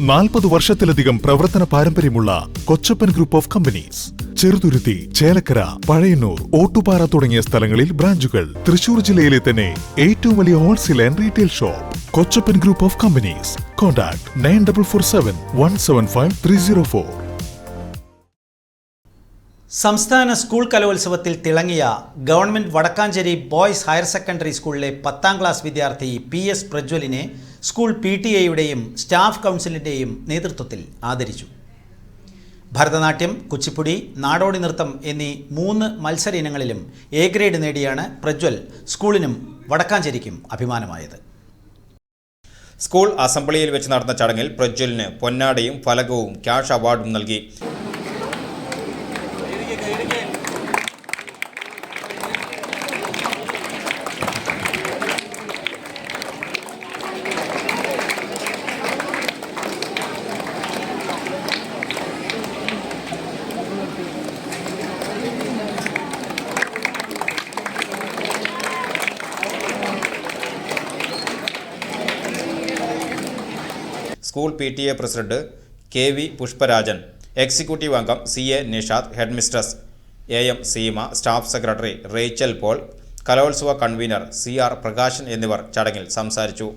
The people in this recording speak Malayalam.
40 വർഷത്തിലധികം പ്രവർത്തന പാരമ്പര്യമുള്ള Kochappan group of companies. Cheruthuruthy, Chelakkara, Pazhayannur, Ottupara തുടങ്ങിയ സ്ഥലങ്ങളിൽ ബ്രാഞ്ചുകൾ. തൃശൂർ ജില്ലയിലെ തന്നെ ഏറ്റവും വലിയ wholesale and retail shop Kochappan group of companies. Contact 9447 175 304. സംസ്ഥാന സ്കൂൾ കലോത്സവത്തിൽ തിളങ്ങിയ government Vadakkanchery boys higher secondary സ്കൂളിലെ 10ാം ക്ലാസ് വിദ്യാർത്ഥി PS പ്രജ്വലിനെ സ്കൂൾ PTA-യുടെയും സ്റ്റാഫ് കൗൺസിലിൻ്റെയും നേതൃത്വത്തിൽ ആദരിച്ചു. ഭരതനാട്യം, കുച്ചിപ്പുടി, നാടോടി നൃത്തം എന്നീ 3 മത്സര ഇനങ്ങളിലും A ഗ്രേഡ് നേടിയാണ് പ്രജ്വൽ സ്കൂളിനും വടക്കാഞ്ചേരിക്കും അഭിമാനമായത്. സ്കൂൾ അസംബ്ലിയിൽ വെച്ച് നടന്ന ചടങ്ങിൽ പ്രജ്വലിന് പൊന്നാടയും ഫലകവും ക്യാഷ് അവാർഡും നൽകി. School PTA president KV Pushparajan, executive അംഗം CA Nishad, head mistress AM Seema, staff secretary Rachel Paul, കലോത്സവ കൺവീനർ CR പ്രകാശൻ എന്നിവർ ചടങ്ങിൽ സംസാരിച്ചു.